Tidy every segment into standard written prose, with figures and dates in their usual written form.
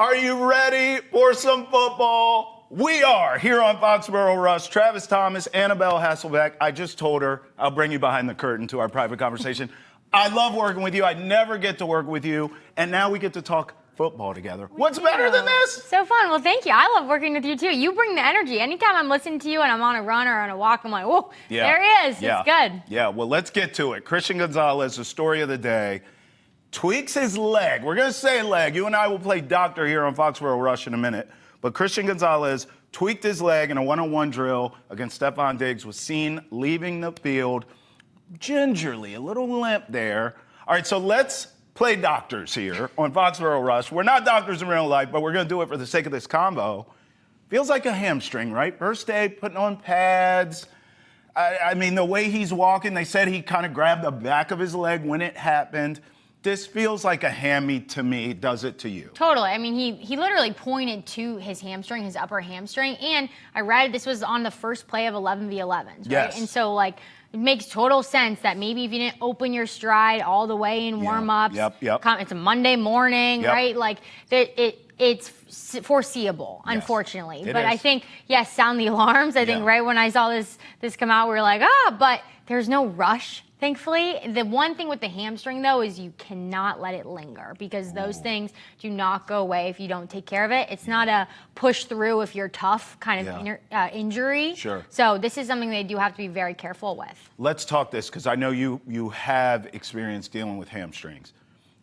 Are you ready for some football? We are here on Foxborough Rush. Travis Thomas, Annabelle Hasselbeck. I just told her I'll bring you behind the curtain to our private conversation. I love working with you. I never get to work with you. And now we get to talk football together. What's better than this? So fun. Well, thank you. I love working with you, too. You bring the energy. Anytime I'm listening to you and I'm on a run or on a walk, I'm like, whoa, there he is. Yeah. It's good. Yeah, well, let's get to it. Christian Gonzalez, the story of the day, tweaks his leg. We're going to say leg. You and I will play doctor here on Foxborough Rush in a minute. But Christian Gonzalez tweaked his leg in a one-on-one drill against Stefon Diggs, was seen leaving the field gingerly, a little limp there. All right, so let's play doctors here on Foxborough Rush. We're not doctors in real life, but we're going to do it for the sake of this combo. Feels like a hamstring, right? First day, putting on pads. I mean, the way he's walking, they said he kind of grabbed the back of his leg when it happened. This feels like a hammy to me. Does it to you? Totally. I mean, he literally pointed to his hamstring, his upper hamstring, and I read this was on the first play of 11v11s, right? Yes. And so, like, it makes total sense that maybe if you didn't open your stride all the way in warm-ups, it's a Monday morning, right? Like, it's foreseeable, unfortunately. But I think, yes, sound the alarms. I think right when I saw this come out, we were like, but there's no rush. Thankfully, the one thing with the hamstring, though, is you cannot let it linger because those things do not go away if you don't take care of it. It's not a push through if you're tough kind of injury. Sure. So this is something they do have to be very careful with. Let's talk this because I know you have experience dealing with hamstrings.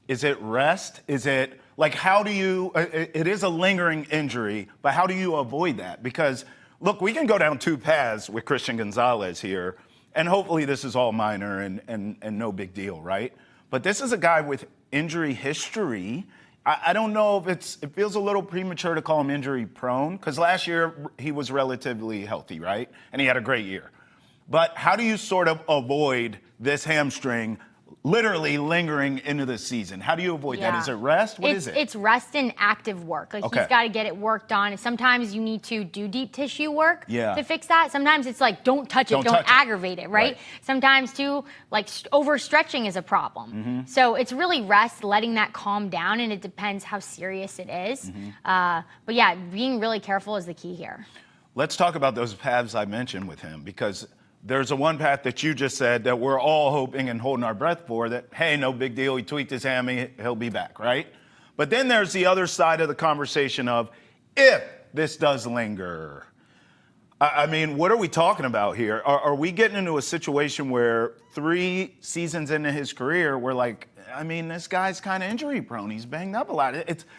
Is it rest? Is it like how do you? It is a lingering injury, but how do you avoid that? Because look, we can go down two paths with Christian Gonzalez here. And hopefully this is all minor and no big deal, right? But this is a guy with injury history. I don't know if it feels a little premature to call him injury prone because last year he was relatively healthy, right? And he had a great year. But how do you sort of avoid this hamstring literally lingering into the season? How do you avoid that? Is it rest? What is it? It's rest and active work. Like he's got to get it worked on. Sometimes you need to do deep tissue work to fix that. Sometimes it's like don't touch it, don't aggravate it, right? Sometimes too, like overstretching is a problem. So it's really rest, letting that calm down, and it depends how serious it is. But yeah, being really careful is the key here. Let's talk about those paths I mentioned with him because there's a one path that you just said that we're all hoping and holding our breath for that, hey, no big deal. He tweaked his hammy. He'll be back, right? But then there's the other side of the conversation of if this does linger. I mean, what are we talking about here? Are we getting into a situation where 3 seasons into his career, we're like, I mean, this guy's kind of injury prone. He's banged up a lot.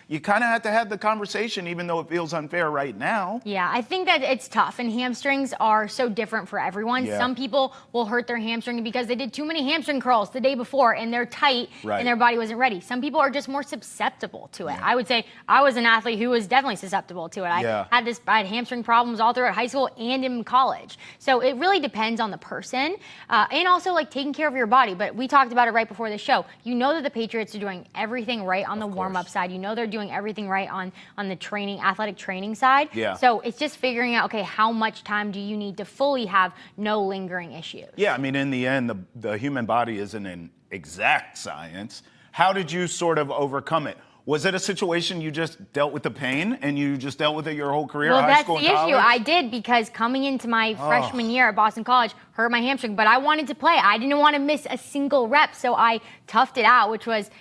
You kind of have to have the conversation, even though it feels unfair right now. Yeah, I think that it's tough, and hamstrings are so different for everyone. Some people will hurt their hamstring because they did too many hamstring curls the day before, and they're tight, and their body wasn't ready. Some people are just more susceptible to it. I would say I was an athlete who was definitely susceptible to it. I had hamstring problems all throughout high school and in college. So it really depends on the person, and also like taking care of your body. But we talked about it right before the show. You know that the Patriots are doing everything right on the warm-up side. You know they're doing everything right on the athletic training side. So it's just figuring out, okay, how much time do you need to fully have no lingering issues? Yeah, I mean, in the end, the human body isn't an exact science. How did you sort of overcome it? Was it a situation you just dealt with the pain and you just dealt with it your whole career, high school and college? Well, that's the issue. I did because coming into my freshman year at Boston College, hurt my hamstring, but I wanted to play. I didn't want to miss a single rep, so I toughed it out, which was,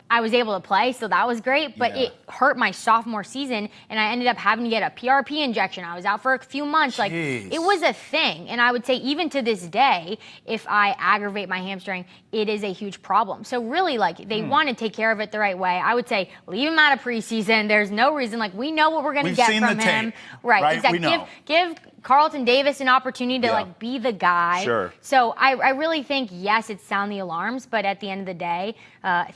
I was able to play, so that was great, but it hurt my sophomore season, and I ended up having to get a PRP injection. I was out for a few months. Like, it was a thing, and I would say even to this day, if I aggravate my hamstring, it is a huge problem. So really, like, they want to take care of it the right way. I would say leave him out of preseason. There's no reason. Like, we know what we're going to get from him. Tape, right? Exactly. We know. Give Carlton Davis an opportunity to like be the guy. So I really think, yes, it's sound the alarms, but at the end of the day,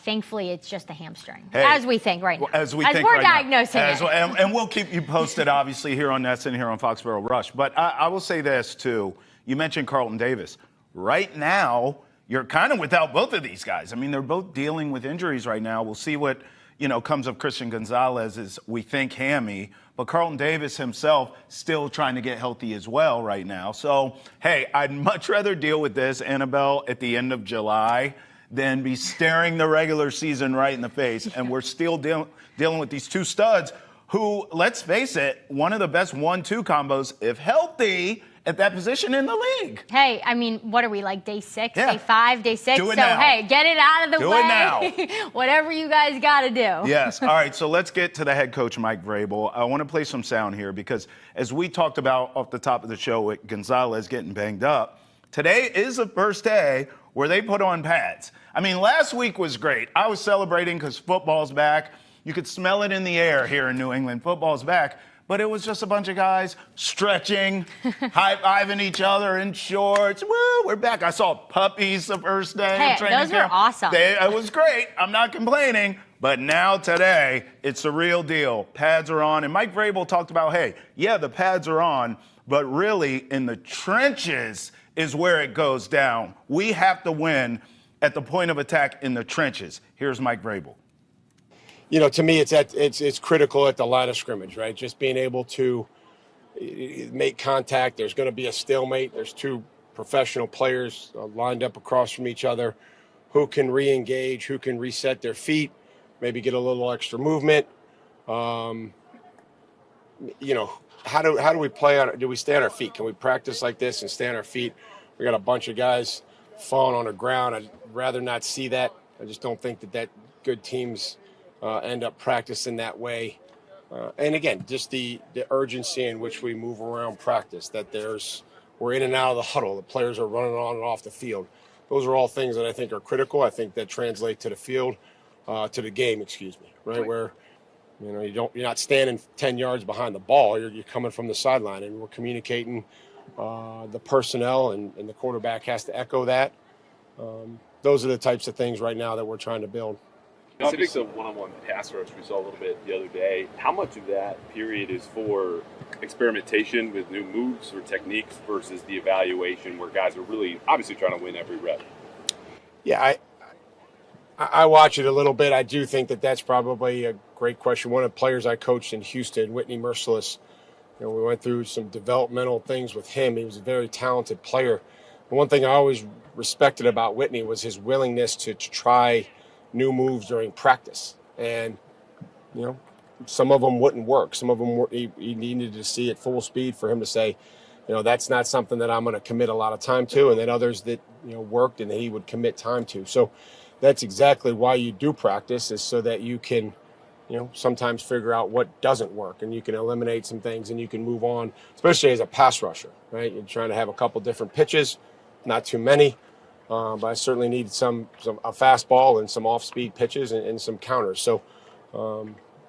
thankfully it's just a hamstring. As we think right now. As we're diagnosing it. And we'll keep you posted, obviously, here on Nets and here on Foxborough Rush. But I will say this, too. You mentioned Carlton Davis. Right now, you're kind of without both of these guys. I mean, they're both dealing with injuries right now. We'll see what, comes of Christian Gonzalez, we think hammy. But Carlton Davis himself still trying to get healthy as well right now. So, hey, I'd much rather deal with this, Annabelle, at the end of July than be staring the regular season right in the face. And we're still dealing with these two studs who, let's face it, one of the best 1-2 combos, if healthy, at that position in the league. Hey, I mean, what are we, like day 6, Yeah. day 5, day 6? Do it so, now. hey, get it out of the Do way. it now. Whatever you guys got to do. Yes. All right, so let's get to the head coach, Mike Vrabel. I want to play some sound here because as we talked about off the top of the show with Gonzalez getting banged up, today is the first day where they put on pads. I mean, last week was great. I was celebrating because football's back. You could smell it in the air here in New England. Football's back. But it was just a bunch of guys stretching, high-fiving each other in shorts. Woo, we're back. I saw puppies the first day. Hey, of training those were camp. awesome. It was great. I'm not complaining. But now today, it's the real deal. Pads are on. And Mike Vrabel talked about, hey, yeah, the pads are on, but really in the trenches is where it goes down. We have to win at the point of attack in the trenches. Here's Mike Vrabel. You know, to me, it's critical at the line of scrimmage, right? Just being able to make contact. There's going to be a stalemate. There's two professional players lined up across from each other who can re-engage, who can reset their feet, maybe get a little extra movement. You know, how do we play on? Do we stay on our feet? Can we practice like this and stay on our feet? We got a bunch of guys falling on the ground. I'd rather not see that. I just don't think that good teams end up practicing that way. And again, just the urgency in which we move around practice, that we're in and out of the huddle. The players are running on and off the field. Those are all things that I think are critical. I think that translate to the field, to the game, right? Where, you know, you're not standing 10 yards behind the ball. You're coming from the sideline, and we're communicating the personnel, and the quarterback has to echo that. Those are the types of things right now that we're trying to build. Specifics of one-on-one pass rush we saw a little bit the other day. How much of that period is for experimentation with new moves or techniques versus the evaluation where guys are really obviously trying to win every rep? Yeah, I watch it a little bit. I do think that that's probably a great question. One of the players I coached in Houston, Whitney Merciless, you know, we went through some developmental things with him. He was a very talented player. And one thing I always respected about Whitney was his willingness to try new moves during practice. And, you know, some of them wouldn't work. Some of them he needed to see at full speed for him to say, you know, that's not something that I'm going to commit a lot of time to. And then others that, you know, worked and he would commit time to. So that's exactly why you do practice, is so that you can, you know, sometimes figure out what doesn't work, and you can eliminate some things and you can move on, especially as a pass rusher, right? You're trying to have a couple different pitches, not too many. But I certainly need a fastball and some off-speed pitches and some counters. So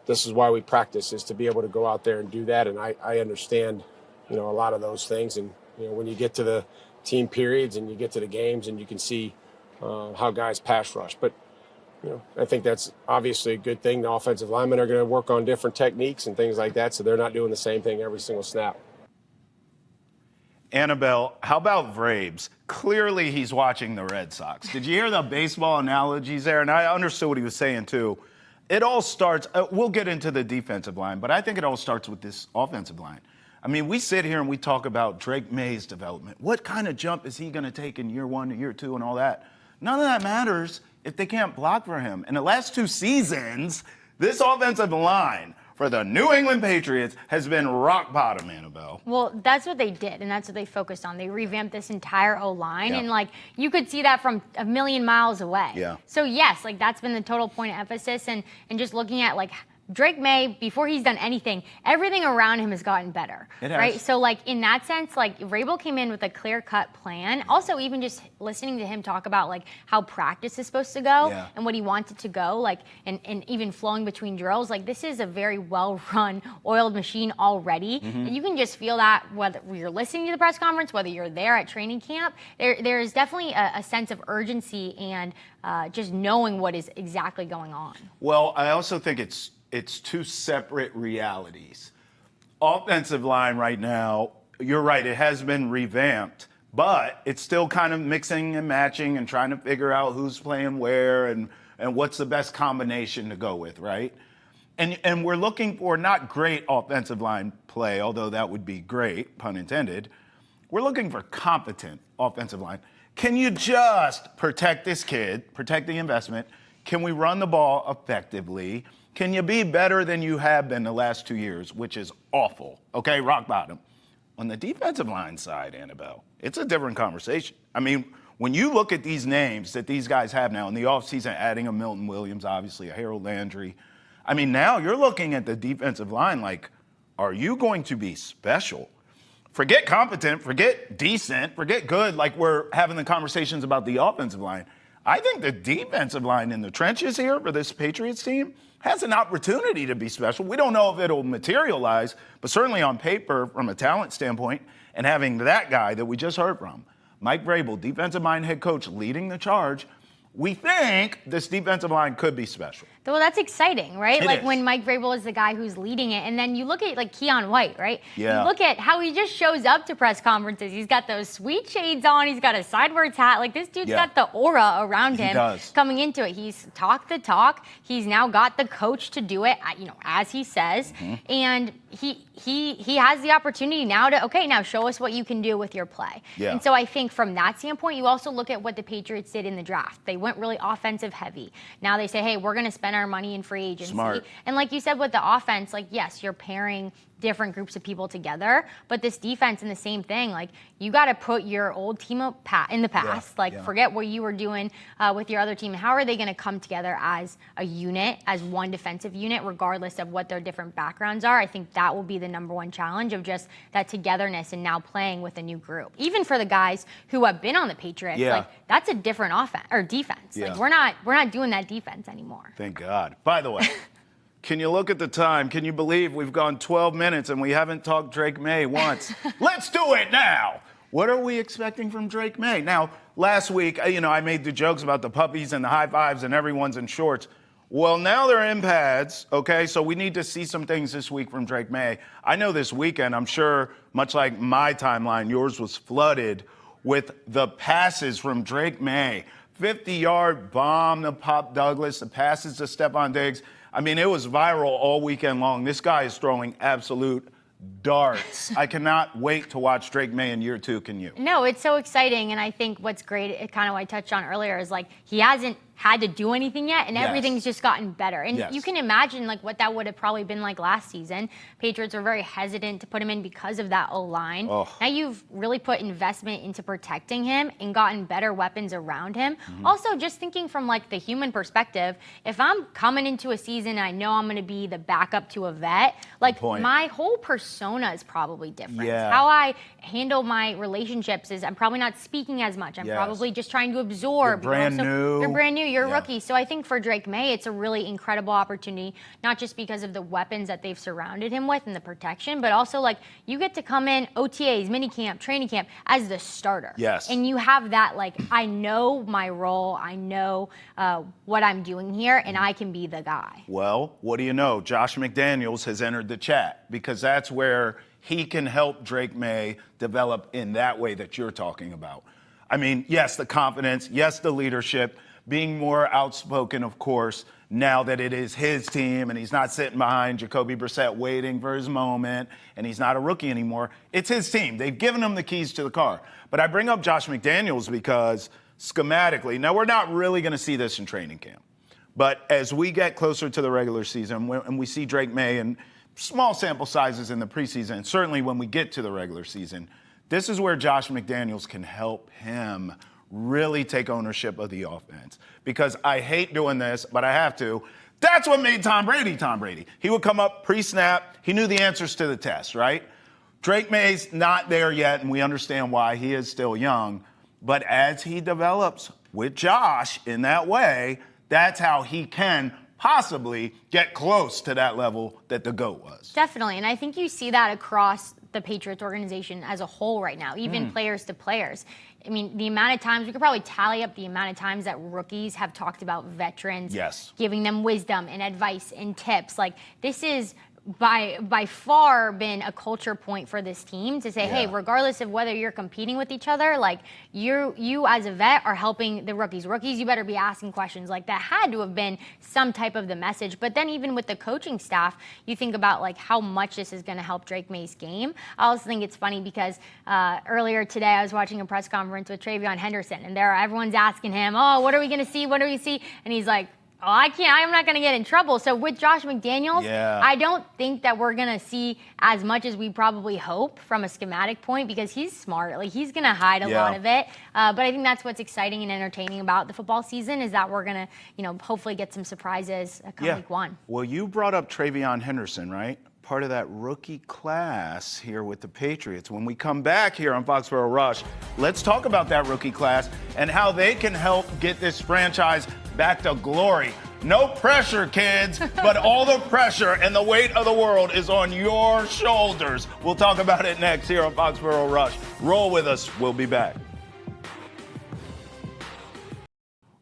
this is why we practice, is to be able to go out there and do that. And I understand, you know, a lot of those things. And, you know, when you get to the team periods and you get to the games and you can see how guys pass rush. But, you know, I think that's obviously a good thing. The offensive linemen are going to work on different techniques and things like that, so they're not doing the same thing every single snap. Annabelle, how about Vrabes? Clearly he's watching the Red Sox. Did you hear the baseball analogies there? And I understood what he was saying too. It all starts, we'll get into the defensive line, but I think it all starts with this offensive line. I mean, we sit here and we talk about Drake May's development. What kind of jump is he going to take in year 1 to year 2 and all that? None of that matters if they can't block for him. In the last 2 seasons, this offensive line for the New England Patriots has been rock bottom, Annabelle. Well, that's what they did, and that's what they focused on. They revamped this entire O-line, Yeah. and, like, you could see that from a million miles away. Yeah. So, yes, like, that's been the total point of emphasis, and just looking at, like, Drake May, before he's done anything, everything around him has gotten better. It has. Right? So, like, in that sense, like, Vrabel came in with a clear-cut plan. Also, even just listening to him talk about, like, how practice is supposed to go and what he wants it to go, like, and even flowing between drills. Like, this is a very well-run, oiled machine already. And you can just feel that whether you're listening to the press conference, whether you're there at training camp. There is definitely a sense of urgency and just knowing what is exactly going on. Well, I also think it's 2 separate realities. Offensive line right now, you're right, it has been revamped, but it's still kind of mixing and matching and trying to figure out who's playing where and what's the best combination to go with, right? And we're looking for not great offensive line play, although that would be great, pun intended. We're looking for competent offensive line. Can you just protect this kid, protect the investment? Can we run the ball effectively? Can you be better than you have been the last 2 years, which is awful, okay, rock bottom. On the defensive line side, Annabelle, it's a different conversation. I mean, when you look at these names that these guys have now in the offseason, adding a Milton Williams, obviously, a Harold Landry, I mean, now you're looking at the defensive line like, are you going to be special? Forget competent, forget decent, forget good, like we're having the conversations about the offensive line. I think the defensive line in the trenches here for this Patriots team has an opportunity to be special. We don't know if it'll materialize, but certainly on paper, from a talent standpoint, and having that guy that we just heard from, Mike Vrabel, defensive line head coach, leading the charge, we think this defensive line could be special. Well, that's exciting, right? It like is. when Mike Vrabel is the guy who's leading it, and then you look at like Keon White, right? Yeah. You look at how he just shows up to press conferences. He's got those sweet shades on. He's got a sideways hat. Like this dude's got the aura around him does. coming into it. He's talked the talk. He's now got the coach to do it, as he says, and he has the opportunity now to now show us what you can do with your play. Yeah. And so I think from that standpoint, you also look at what the Patriots did in the draft. They went really offensive heavy. Now they say, hey, we're going to spend our money in free agency. Smart. And like you said with the offense, like, yes, you're pairing different groups of people together, but this defense and the same thing, like you got to put your old team in the past, forget what you were doing with your other team. How are they going to come together as a unit, as one defensive unit, regardless of what their different backgrounds are? I think that will be the number one challenge of just that togetherness and now playing with a new group. Even for the guys who have been on the Patriots, like that's a different offense or defense. Yeah. Like we're not doing that defense anymore. Thank God. By the way, can you look at the time? Can you believe we've gone 12 minutes and we haven't talked Drake May once? Let's do it now. What are we expecting from Drake May? Now, last week, I made the jokes about the puppies and the high fives and everyone's in shorts. Well, now they're in pads, okay? So we need to see some things this week from Drake May. I know this weekend, I'm sure, much like my timeline, yours was flooded with the passes from Drake May. 50-yard bomb to Pop Douglas, the passes to Stephon Diggs. I mean, it was viral all weekend long. This guy is throwing absolute darts. I cannot wait to watch Drake May in year 2. Can you? No, it's so exciting. And I think what's great, it kind of what I touched on earlier, is like he hasn't had to do anything yet, and everything's just gotten better. And you can imagine like what that would have probably been like last season. Patriots were very hesitant to put him in because of that O-line. Now you've really put investment into protecting him and gotten better weapons around him. Also, just thinking from like the human perspective, if I'm coming into a season and I know I'm going to be the backup to a vet, like my whole persona is probably different. How I handle my relationships is I'm probably not speaking as much. I'm probably just trying to absorb. You're brand new. You're brand new. You're a rookie. So I think for Drake May, it's a really incredible opportunity, not just because of the weapons that they've surrounded him with and the protection, but also like you get to come in OTAs, minicamp, training camp as the starter. And you have that like, I know my role. I know what I'm doing here, and I can be the guy. Well, what do you know? Josh McDaniels has entered the chat because that's where he can help Drake May develop in that way that you're talking about. I mean, yes, the confidence, yes, the leadership, being more outspoken, of course, now that it is his team and he's not sitting behind Jacoby Brissett waiting for his moment and he's not a rookie anymore. It's his team. They've given him the keys to the car. But I bring up Josh McDaniels because schematically, now we're not really going to see this in training camp. But as we get closer to the regular season and we see Drake May in small sample sizes in the preseason, certainly when we get to the regular season, this is where Josh McDaniels can help him really take ownership of the offense. Because I hate doing this, but I have to. That's what made Tom Brady Tom Brady. He would come up pre-snap. He knew the answers to the test, right? Drake May's not there yet, and we understand why. He is still young. But as he develops with Josh in that way, that's how he can possibly get close to that level that the GOAT was. Definitely, and I think you see that across the Patriots organization as a whole right now, even players to players. I mean, the amount of times, we could probably tally up the amount of times that rookies have talked about veterans, giving them wisdom and advice and tips. Like, this is by far been a culture point for this team to say, hey, regardless of whether you're competing with each other, like you as a vet are helping the rookies. Rookies, you better be asking questions. Like that had to have been some type of the message. But then even with the coaching staff, you think about like how much this is going to help Drake May's game. I also think it's funny because earlier today I was watching a press conference with TreVeyon Henderson, and everyone's asking him, oh, what are we going to see? What do we see? And he's like, oh, I'm not going to get in trouble. So with Josh McDaniels, I don't think that we're going to see as much as we probably hope from a schematic point, because he's smart. Like he's going to hide a lot of it. But I think that's what's exciting and entertaining about the football season is that we're going to, hopefully get some surprises come week one. Well, you brought up TreVeyon Henderson, right? Part of that rookie class here with the Patriots. When we come back here on Foxborough Rush, let's talk about that rookie class and how they can help get this franchise back to glory. No pressure, kids, but all the pressure and the weight of the world is on your shoulders. We'll talk about it next here on Foxborough Rush. Roll with us. We'll be back.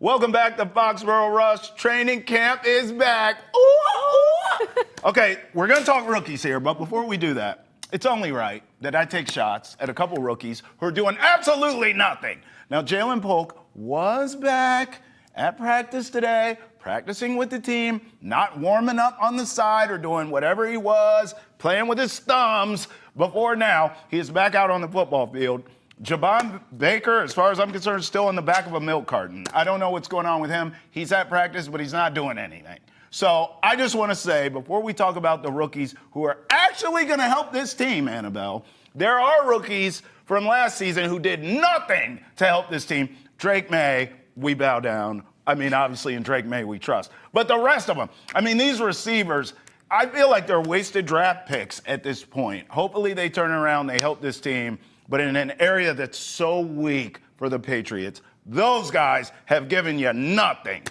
Welcome back to Foxborough Rush. Training camp is back. Ooh. Okay, we're going to talk rookies here, but before we do that, it's only right that I take shots at a couple rookies who are doing absolutely nothing. Now, Jalen Polk was back at practice today, practicing with the team, not warming up on the side or doing whatever he was, playing with his thumbs. Before now, he is back out on the football field. Javon Baker, as far as I'm concerned, is still in the back of a milk carton. I don't know what's going on with him. He's at practice, but he's not doing anything. So I just want to say, before we talk about the rookies who are actually going to help this team, Annabelle, there are rookies from last season who did nothing to help this team. Drake May, we bow down. I mean, obviously, in Drake May, we trust. But the rest of them, I mean, these receivers, I feel like they're wasted draft picks at this point. Hopefully, they turn around, they help this team. But in an area that's so weak for the Patriots, those guys have given you nothing.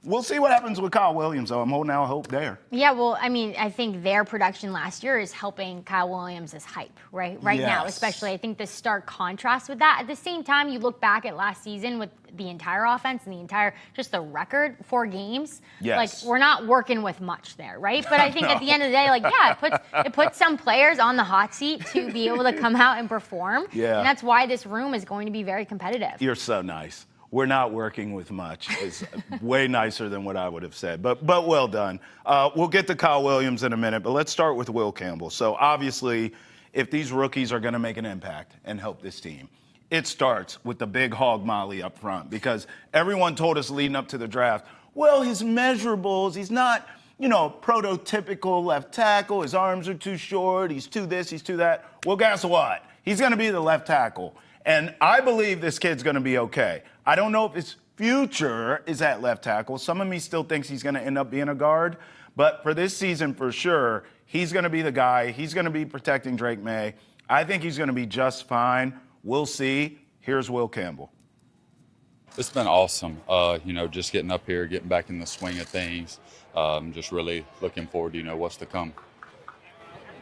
We'll see what happens with Kyle Williams, though. I'm holding out hope there. Yeah, well, I mean, I think their production last year is helping Kyle Williams' hype, right now, especially. I think the stark contrast with that. At the same time, you look back at last season with the entire offense and just the record, 4 games. Like, we're not working with much there, right? But I think at the end of the day, like, it puts some players on the hot seat to be able to come out and perform. Yeah. And that's why this room is going to be very competitive. You're so nice. We're not working with much. It's way nicer than what I would have said, but well done. We'll get to Kyle Williams in a minute, but let's start with Will Campbell. So obviously, if these rookies are going to make an impact and help this team, it starts with the big hog molly up front, because everyone told us leading up to the draft, well, his measurables, he's not, prototypical left tackle. His arms are too short. He's too this, he's too that. Well, guess what? He's going to be the left tackle. And I believe this kid's going to be okay. I don't know if his future is at left tackle. Some of me still thinks he's going to end up being a guard. But for this season, for sure, he's going to be the guy. He's going to be protecting Drake May. I think he's going to be just fine. We'll see. Here's Will Campbell. It's been awesome, just getting up here, getting back in the swing of things. Just really looking forward to, what's to come.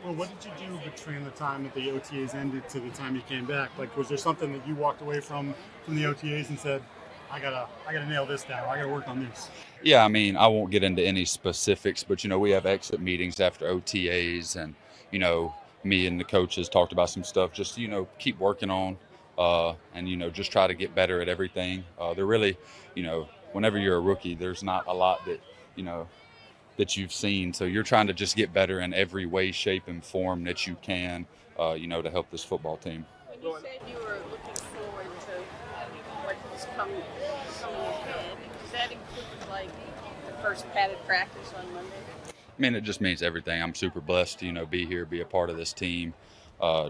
Well, what did you do between the time that the OTAs ended to the time you came back? Like, was there something that you walked away from the OTAs and said, I gotta nail this down, I gotta work on this? Yeah, I mean, I won't get into any specifics, but, we have exit meetings after OTAs, and, me and the coaches talked about some stuff, just, keep working on, and, just try to get better at everything. They're really, whenever you're a rookie, there's not a lot that, that you've seen. So you're trying to just get better in every way, shape, and form that you can, to help this football team. When you said you were looking forward to what was coming ahead, does that include, like, the first padded practice on Monday? I mean, it just means everything. I'm super blessed to, be here, be a part of this team.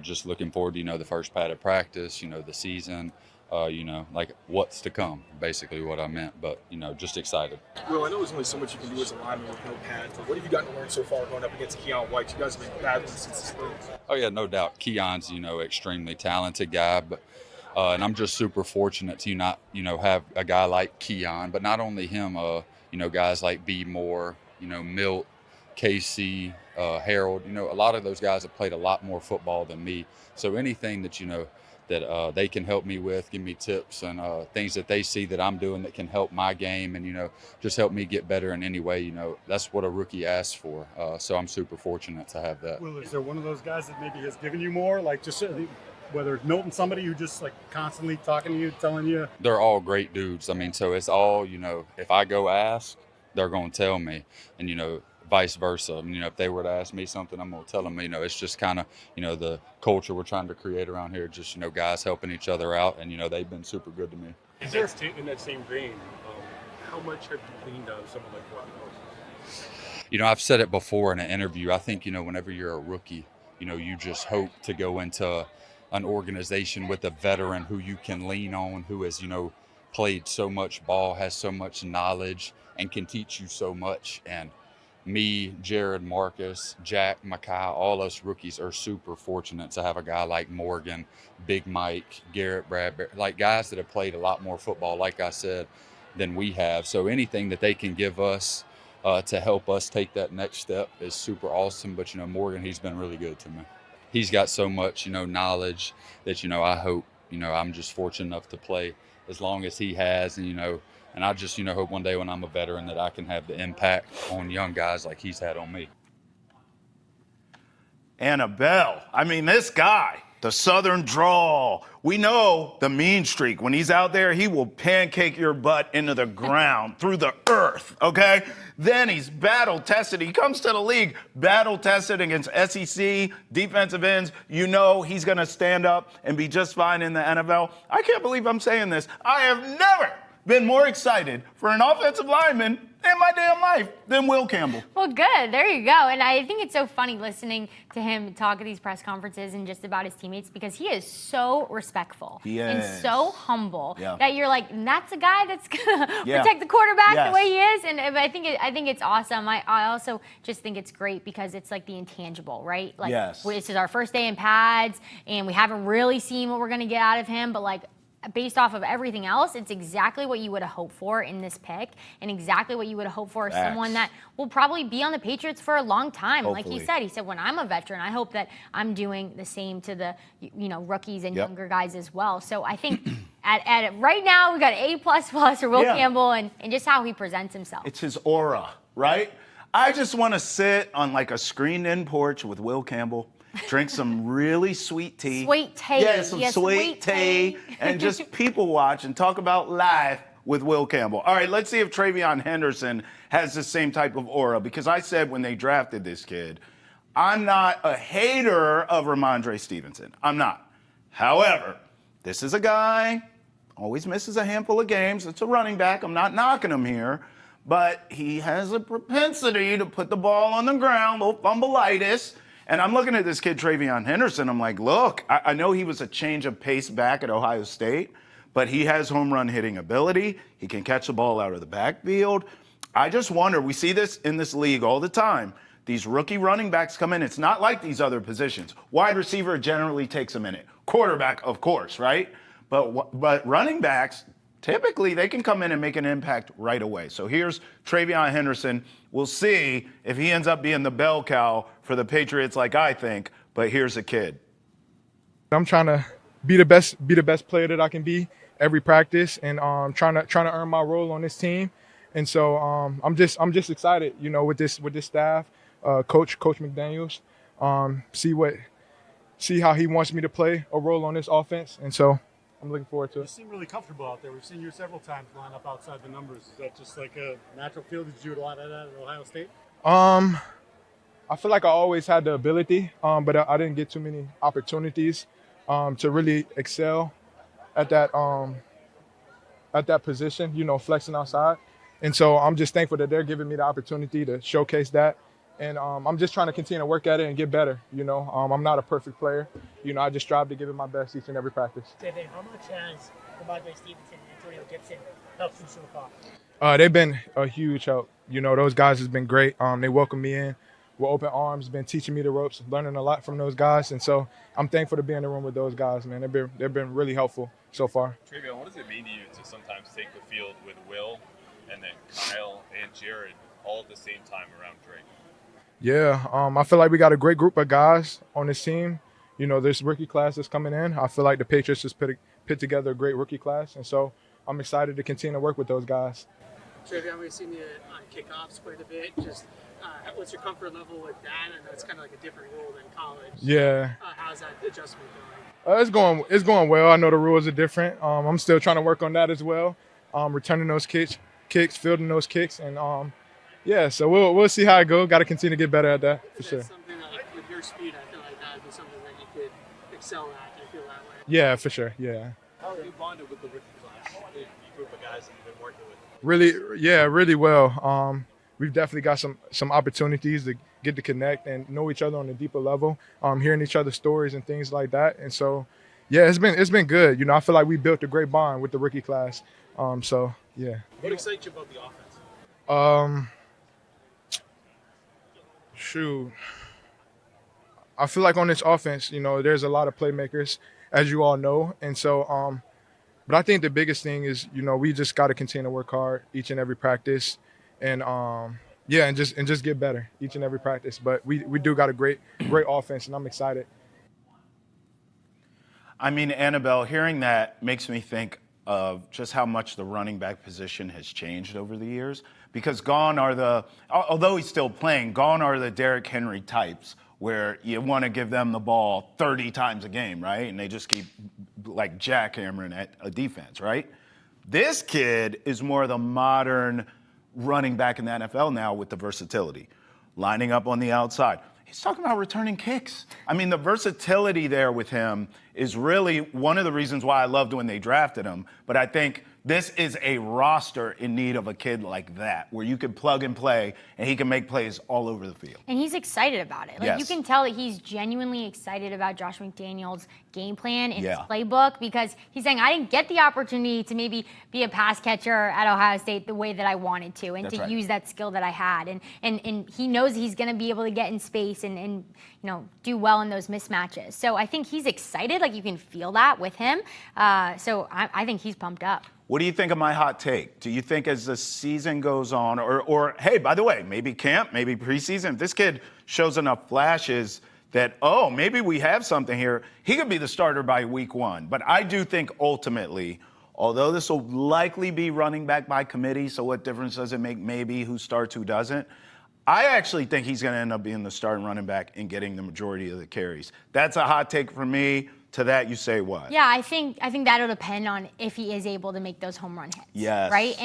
Just looking forward to, the first padded practice, the season. Like what's to come, basically what I meant, but, just excited. Will, I know there's only so much you can do as a lineman with no pads, but what have you gotten to learn so far going up against Keon White? You guys have been battling since the spring. Oh, yeah, no doubt. Keon's, extremely talented guy, but and I'm just super fortunate to not, have a guy like Keon, but not only him, guys like B. Moore, Milt, Casey, Harold, a lot of those guys have played a lot more football than me. So anything that, that they can help me with, give me tips and things that they see that I'm doing that can help my game and, just help me get better in any way. That's what a rookie asks for. So I'm super fortunate to have that. Will, is there one of those guys that maybe has given you more, like just whether it's Milton, somebody who just like constantly talking to you, telling you? They're all great dudes. So it's all, if I go ask, they're going to tell me. And, vice versa. If they were to ask me something, I'm going to tell them. It's just kind of, the culture we're trying to create around here, just, guys helping each other out. And, they've been super good to me. In that same vein, how much have you leaned on someone like Will? I've said it before in an interview. I think, whenever you're a rookie, you just hope to go into an organization with a veteran who you can lean on, who has, played so much ball, has so much knowledge, and can teach you so much. And me, Jared, Marcus, Jack, Makai, all us rookies are super fortunate to have a guy like Morgan, Big Mike, Garrett Bradbury, like guys that have played a lot more football, like I said, than we have. So anything that they can give us to help us take that next step is super awesome. But, Morgan, he's been really good to me. He's got so much, knowledge that, I hope, I'm just fortunate enough to play as long as he has. And I just, hope one day when I'm a veteran that I can have the impact on young guys like he's had on me. Annabelle. This guy, the Southern drawl. We know the mean streak. When he's out there, he will pancake your butt into the ground, through the earth, okay? Then he's battle-tested. He comes to the league battle-tested against SEC defensive ends. He's going to stand up and be just fine in the NFL. I can't believe I'm saying this. I have never been more excited for an offensive lineman in my damn life than Will Campbell. Well, good. There you go. And I think it's so funny listening to him talk at these press conferences and just about his teammates because he is so respectful and so humble that you're like, that's a guy that's going to protect the quarterback the way he is. And I think it's awesome. I also just think it's great because it's like the intangible, right? Like this is our first day in pads and we haven't really seen what we're going to get out of him, but like, based off of everything else, it's exactly what you would have hoped for in this pick and exactly what you would have hoped for someone that will probably be on the Patriots for a long time. Hopefully. Like he said, when I'm a veteran, I hope that I'm doing the same to the rookies and younger guys as well. So I think at right now, we got A++ for Will Campbell and just how he presents himself. It's his aura, right? I just want to sit on like a screened-in porch with Will Campbell, drink some really sweet tea. Sweet tea. Yeah, some sweet tea. And just people watch and talk about life with Will Campbell. All right, let's see if TreVeyon Henderson has the same type of aura. Because I said when they drafted this kid, I'm not a hater of Ramondre Stevenson. I'm not. However, this is a guy, always misses a handful of games. It's a running back. I'm not knocking him here. But he has a propensity to put the ball on the ground, a little fumbleitis. And I'm looking at this kid, TreVeyon Henderson. I'm like, look, I know he was a change of pace back at Ohio State, but he has home run hitting ability. He can catch the ball out of the backfield. I just wonder, we see this in this league all the time. These rookie running backs come in. It's not like these other positions. Wide receiver generally takes a minute. Quarterback, of course, right? But running backs, typically they can come in and make an impact right away. So here's TreVeyon Henderson. We'll see if he ends up being the bell cow for the Patriots like I think, but here's a kid. I'm trying to be the best player that I can be every practice and trying to earn my role on this team. And so I'm just excited, with this staff, Coach McDaniels, see how he wants me to play a role on this offense. And so I'm looking forward to it. You seem really comfortable out there. We've seen you several times line up outside the numbers. Is that just like a natural feel? Did you do a lot of that at Ohio State? I feel like I always had the ability, but I didn't get too many opportunities to really excel at that position, flexing outside. And so I'm just thankful that they're giving me the opportunity to showcase that. And I'm just trying to continue to work at it and get better. I'm not a perfect player. I just strive to give it my best each and every practice. TreVeyon, how much has Ramondre Stevenson and Antonio Gibson helped you so far? They've been a huge help. Those guys have been great. They welcomed me in with open arms, been teaching me the ropes, learning a lot from those guys. And so I'm thankful to be in the room with those guys, man. They've been really helpful so far. TreVeyon, what does it mean to you to sometimes take the field with Will and then Kyle and Jared all at the same time around Drake? Yeah, I feel like we got a great group of guys on this team. this rookie class that's coming in, I feel like the Patriots just put together a great rookie class. And so I'm excited to continue to work with those guys. TreVeyon, we've seen you on kickoffs quite a bit. Just what's your comfort level with that? I know it's kind of like a different role than college. Yeah. How's that adjustment going? It's going well. I know the rules are different. I'm still trying to work on that as well. Returning those kicks, fielding those kicks, and so we'll see how it goes. Got to continue to get better at that for sure. Something that, like, with your speed, I feel like that would be something that you could excel at. Do you feel that way? Yeah, for sure. Yeah. How have you bonded with the rookie class, the group of guys that you've been working with? Really well. We've definitely got some opportunities to get to connect and know each other on a deeper level. Hearing each other's stories and things like that, and so it's been good. I feel like we built a great bond with the rookie class. Yeah. What excites you about the offense? Shoot. I feel like on this offense, there's a lot of playmakers, as you all know, and so but I think the biggest thing is, we just got to continue to work hard each and every practice, and and just get better each and every practice. But we do got a great offense, and I'm excited. I mean, Annabelle, hearing that makes me think of just how much the running back position has changed over the years. Because although he's still playing, gone are the Derrick Henry types where you want to give them the ball 30 times a game, right? And they just keep like jackhammering at a defense, right? This kid is more the modern running back in the NFL now with the versatility, lining up on the outside. He's talking about returning kicks. I mean, the versatility there with him is really one of the reasons why I loved when they drafted him. But I think this is a roster in need of a kid like that, where you can plug and play, and he can make plays all over the field. And he's excited about it. Yes. You can tell that he's genuinely excited about Josh McDaniels' game plan and his Yeah. playbook, because he's saying, I didn't get the opportunity to maybe be a pass catcher at Ohio State the way that I wanted to, and That's to right. use that skill that I had. And he knows he's going to be able to get in space and do well in those mismatches. So I think he's excited. Like, you can feel that with him. So I think he's pumped up. What do you think of my hot take? Do you think as the season goes on, or hey, by the way, maybe camp, maybe preseason, if this kid shows enough flashes that, maybe we have something here, he could be the starter by week 1. But I do think ultimately, although this will likely be running back by committee, so what difference does it make maybe who starts, who doesn't? I actually think he's going to end up being the starting running back and getting the majority of the carries. That's a hot take for me. To that, you say what? Yeah, I think that'll depend on if he is able to make those home run hits. Yes. Right?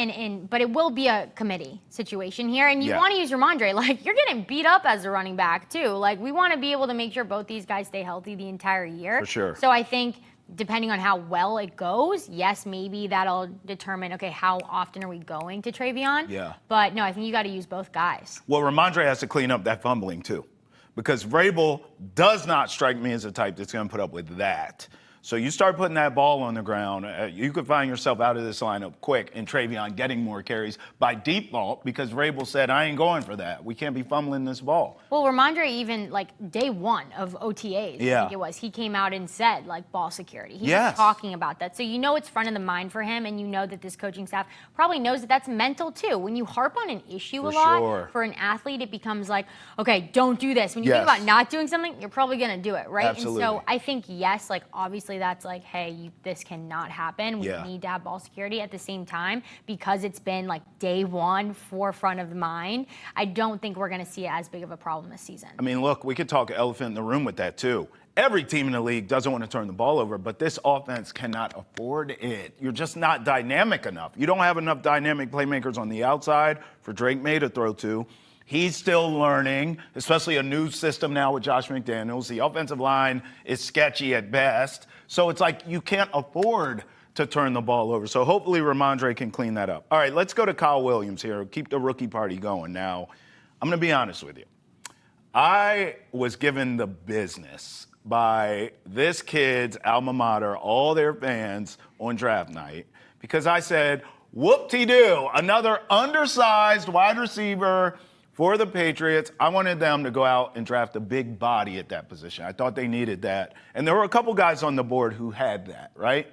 But it will be a committee situation here. And you want to use Ramondre. Like, you're getting beat up as a running back, too. Like, we want to be able to make sure both these guys stay healthy the entire year. For sure. So I think depending on how well it goes, yes, maybe that'll determine, okay, how often are we going to TreVeyon? Yeah. But no, I think you got to use both guys. Well, Ramondre has to clean up that fumbling, too. Because Vrabel does not strike me as a type that's going to put up with that. So you start putting that ball on the ground, you could find yourself out of this lineup quick, and TreVeyon getting more carries by default because Vrabel said, I ain't going for that. We can't be fumbling this ball. Well, Ramondre, even like day 1 of OTAs, I think it was, he came out and said, like, ball security. He was talking about that. So it's front of the mind for him, and that this coaching staff probably knows that that's mental too. When you harp on an issue a lot, for an athlete, it becomes like, okay, don't do this. When you think about not doing something, you're probably going to do it, right? Absolutely. And so I think, yes, like, obviously that's like, hey, this cannot happen. We need to have ball security. At the same time, because it's been like day 1, forefront of mind, I don't think we're going to see it as big of a problem this season. I mean, look, we could talk elephant in the room with that, too. Every team in the league doesn't want to turn the ball over, but this offense cannot afford it. You're just not dynamic enough. You don't have enough dynamic playmakers on the outside for Drake May to throw to. He's still learning, especially a new system now with Josh McDaniels. The offensive line is sketchy at best. So it's like you can't afford to turn the ball over. So hopefully Ramondre can clean that up. All right, let's go to Kyle Williams here. Keep the rookie party going. Now, I'm going to be honest with you. I was given the business by this kid's alma mater, all their fans, on draft night, because I said, whoop-de-doo, another undersized wide receiver for the Patriots. I wanted them to go out and draft a big body at that position. I thought they needed that. And there were a couple guys on the board who had that, right?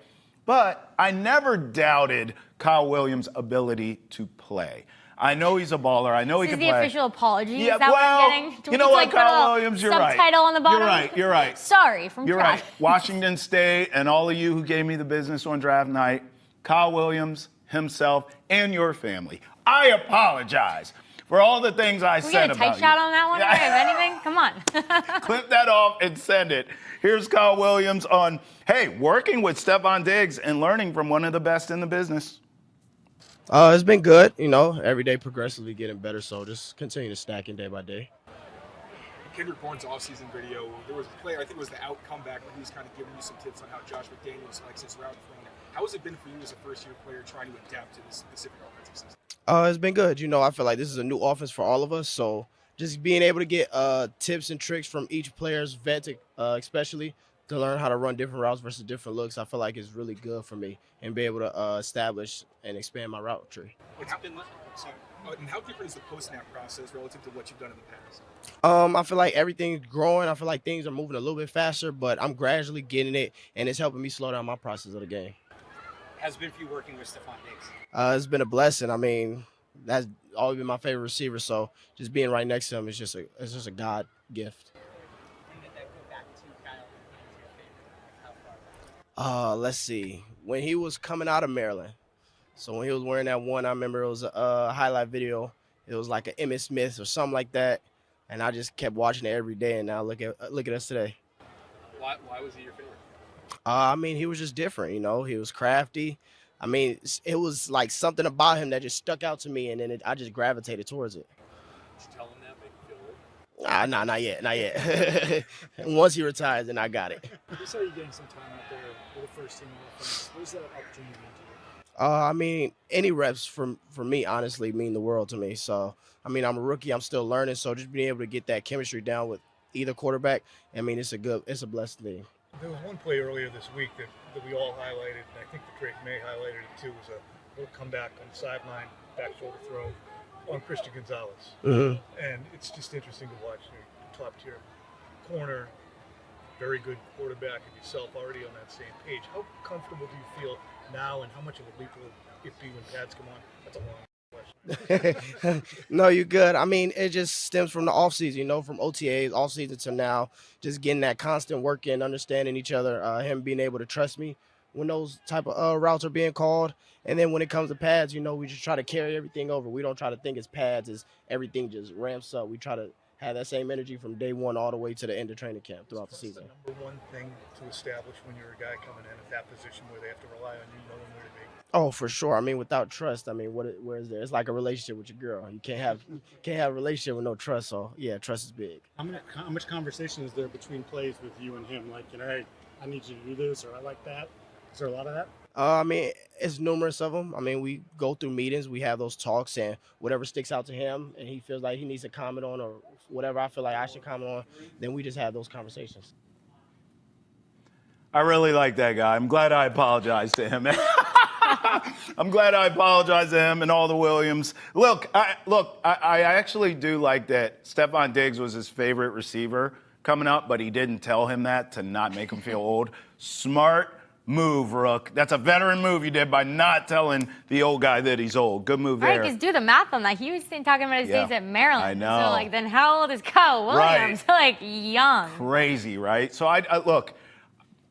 But I never doubted Kyle Williams' ability to play. I know he's a baller. I know he can play. This is the official apology. Yeah, is that well, what I'm getting? you know what, Kyle Williams, you're right. Subtitle on the bottom. You're right. Sorry, from You're Trash. right. Washington State and all of you who gave me the business on draft night, Kyle Williams, himself, and your family. I apologize for all the things I said about you. We get a tight shot on that one, right? If anything, come on. Clip that off and send it. Here's Kyle Williams on, hey, working with Stefon Diggs and learning from one of the best in the business. It's been good, every day progressively getting better, so just continue to stacking day by day. Kendrick Bourne's offseason video, there was a player, I think it was the out comeback, where he was kind of giving you some tips on how Josh McDaniels likes his route running. How has it been for you as a first-year player trying to adapt to this specific offensive system? It's been good. I feel like this is a new offense for all of us, so just being able to get tips and tricks from each player's vet, especially to learn how to run different routes versus different looks, I feel like is really good for me and be able to establish and expand my route tree. And how different is the post-snap process relative to what you've done in the past? I feel like everything's growing. I feel like things are moving a little bit faster, but I'm gradually getting it, and it's helping me slow down my process of the game. Has it been for you working with Stefon Diggs? It's been a blessing. I mean, that's always been my favorite receiver, so just being right next to him is just a God gift. Let's see. When he was coming out of Maryland, so when he was wearing that one, I remember it was a highlight video. It was like an Emmitt Smith or something like that, and I just kept watching it every day. And now look at us today. Why was he your favorite? I mean, he was just different. He was crafty. I mean, it was like something about him that just stuck out to me, and then I just gravitated towards it. Did you tell him that, make him feel old? Nah, not yet. Once he retires, then I got it. You saw you getting some time out there with the first team offense. What does that opportunity mean to you? I mean, any reps for me, honestly, mean the world to me. So, I mean, I'm a rookie. I'm still learning. So just being able to get that chemistry down with either quarterback, I mean, it's a blessed thing. There was one play earlier this week that we all highlighted, and I think that Drake May highlighted it too, was a little comeback on the sideline, back shoulder throw on Christian Gonzalez. Mm-hmm. And it's just interesting to watch. Top tier corner, very good quarterback, and yourself already on that same page. How comfortable do you feel now, and how much of a leap will it be when pads come on? That's a long question. No, you're good. I mean, it just stems from the offseason, from OTAs, offseason to now, just getting that constant work in, understanding each other, him being able to trust me when those type of routes are being called. And then when it comes to pads, we just try to carry everything over. We don't try to think it's pads, as everything just ramps up. We try to have that same energy from day one all the way to the end of training camp throughout the season. What's the number one thing to establish when you're a guy coming in at that position where they have to rely on you knowing where to be? Oh, for sure. I mean, without trust, where is there? It's like a relationship with your girl. You can't have a relationship with no trust. So yeah, trust is big. How much conversation is there between plays with you and him? Like, hey, I need you to do this, or I like that. Is there a lot of that? I mean, it's numerous of them. I mean, we go through meetings, we have those talks, and whatever sticks out to him and he feels like he needs to comment on, or whatever I feel like I should comment on, then we just have those conversations. I really like that guy. I'm glad I apologized to him. I'm glad I apologized to him and all the Williams. Look, I actually do like that Stefon Diggs was his favorite receiver coming up, but he didn't tell him that to not make him feel old. Smart move, Rook. That's a veteran move you did by not telling the old guy that he's old. Good move there. Right, because do the math on that. He was talking about his days at Maryland. I know. So, then how old is Kyle Williams? Right. Young. Crazy, right? So, look,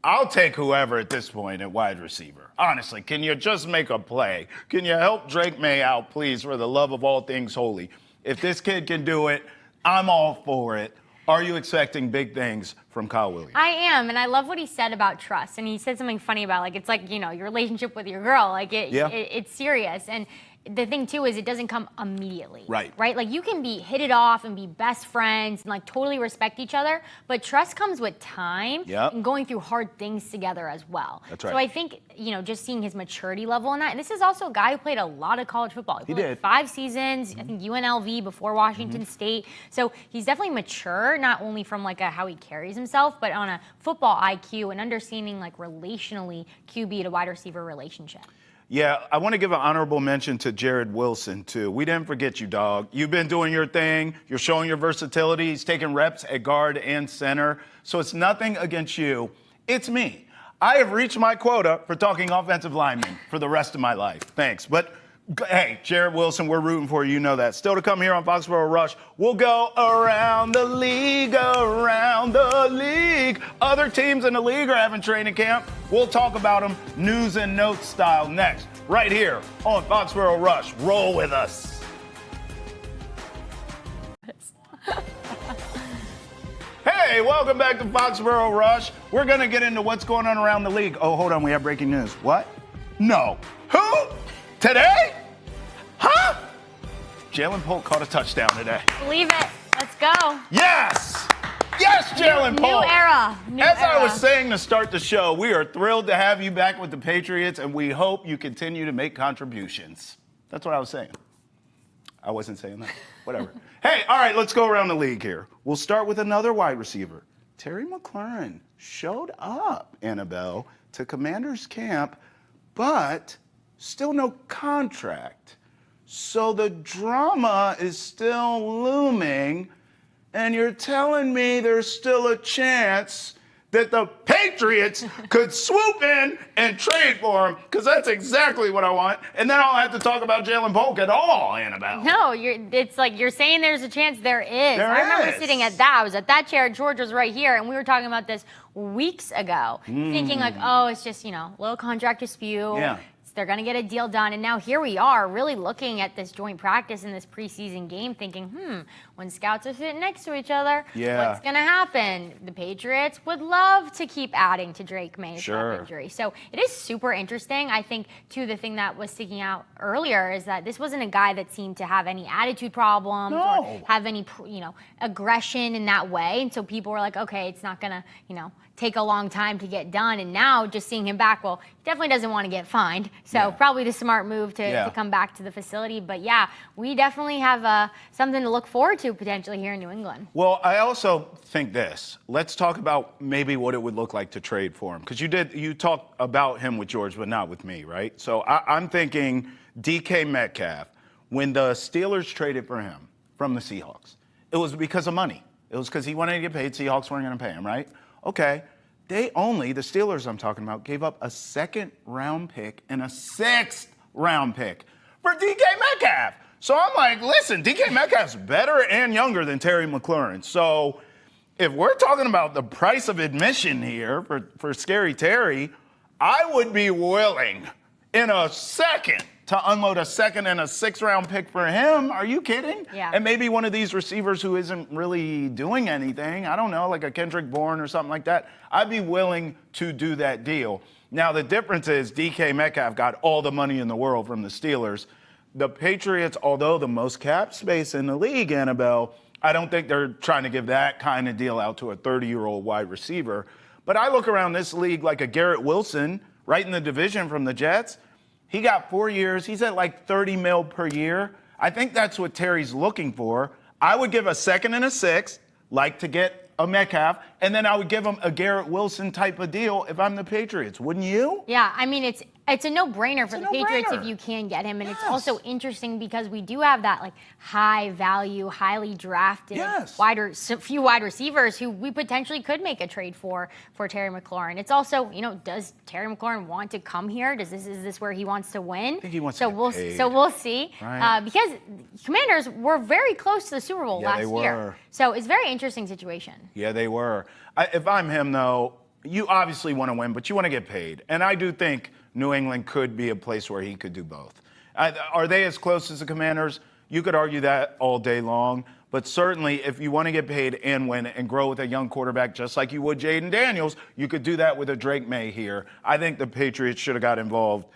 I'll take whoever at this point at wide receiver. Honestly, can you just make a play? Can you help Drake May out, please, for the love of all things holy? If this kid can do it, I'm all for it. Are you expecting big things from Kyle Williams? I am, and I love what he said about trust. And he said something funny about, it's like, your relationship with your girl. It's serious. And the thing, too, is it doesn't come immediately. Right. Right? You can hit it off and be best friends and, totally respect each other. But trust comes with time and going through hard things together as well. That's right. So I think, just seeing his maturity level in that. And this is also a guy who played a lot of college football. He played did. 5 seasons, I think UNLV before Washington State. So he's definitely mature, not only from, how he carries himself, but on a football IQ and understanding, relationally QB to wide receiver relationship. Yeah, I want to give an honorable mention to Jared Wilson, too. We didn't forget you, dog. You've been doing your thing. You're showing your versatility. He's taking reps at guard and center. So it's nothing against you. It's me. I have reached my quota for talking offensive linemen for the rest of my life. Thanks. But hey, Jared Wilson, we're rooting for you. You know that. Still to come here on Foxborough Rush, we'll go around the league, around the league. Other teams in the league are having training camp. We'll talk about them news and notes style next, right here on Foxborough Rush. Roll with us. Hey, welcome back to Foxborough Rush. We're going to get into what's going on around the league. Oh, hold on. We have breaking news. What? No. Who? Today? Huh? Jalen Polk caught a touchdown today. Believe it. Let's go. Yes. Yes, Jalen Polk. New era. As I was saying to start the show, we are thrilled to have you back with the Patriots, and we hope you continue to make contributions. That's what I was saying. I wasn't saying that. Whatever. Hey, all right, let's go around the league here. We'll start with another wide receiver. Terry McLaurin showed up, Annabelle, to Commanders camp, but still no contract. So the drama is still looming, and you're telling me there's still a chance that the Patriots could swoop in and trade for him, because that's exactly what I want. And then I'll have to talk about Jalen Polk at all, Annabelle. No, it's like you're saying there's a chance. There is. I remember sitting at that. I was at that chair. George was right here, and we were talking about this weeks ago, thinking like, oh, it's just, little contract dispute. Yeah. They're going to get a deal done. And now here we are really looking at this joint practice in this preseason game thinking, when scouts are sitting next to each other, what's going to happen? The Patriots would love to keep adding to Drake May's injury. So it is super interesting. I think, too, the thing that was sticking out earlier is that this wasn't a guy that seemed to have any attitude problems or have any, aggression in that way. And so people were like, okay, it's not going to, take a long time to get done. And now just seeing him back, well, he definitely doesn't want to get fined. So probably the smart move to come back to the facility. But yeah, we definitely have something to look forward to potentially here in New England. Well, I also think this. Let's talk about maybe what it would look like to trade for him. Because you talked about him with George, but not with me, right? So I'm thinking DK Metcalf, when the Steelers traded for him from the Seahawks, it was because of money. It was because he wanted to get paid. Seahawks weren't going to pay him, right? Okay. The Steelers I'm talking about, gave up a 2nd-round pick and a 6th-round pick for DK Metcalf. So I'm like, listen, DK Metcalf's better and younger than Terry McLaurin. So if we're talking about the price of admission here for Scary Terry, I would be willing in a second to unload a 2nd and a 6th-round pick for him. Are you kidding? Yeah. And maybe one of these receivers who isn't really doing anything, I don't know, like a Kendrick Bourne or something like that, I'd be willing to do that deal. Now, the difference is DK Metcalf got all the money in the world from the Steelers. The Patriots, although the most cap space in the league, Annabelle, I don't think they're trying to give that kind of deal out to a 30-year-old wide receiver. But I look around this league like a Garrett Wilson, right in the division from the Jets. He got 4 years. He's at like $30 million per year. I think that's what Terry's looking for. I would give a 2nd and a 6th, like to get a Metcalf, and then I would give him a Garrett Wilson type of deal if I'm the Patriots. Wouldn't you? Yeah, I mean, it's a no-brainer for the Patriots if you can get him. And it's also interesting because we do have that like high-value, highly drafted few wide receivers who we potentially could make a trade for Terry McLaurin. It's also, does Terry McLaurin want to come here? Is this where he wants to win? I think he wants to get paid. So we'll see. Right. Because Commanders were very close to the Super Bowl last year. Year. So it's a very interesting situation. Yeah, they were. If I'm him, though, you obviously want to win, but you want to get paid. And I do think New England could be a place where he could do both. Are they as close as the Commanders? You could argue that all day long. But certainly, if you want to get paid and win and grow with a young quarterback, just like you would Jaden Daniels, you could do that with a Drake May here. I think the Patriots should have got involved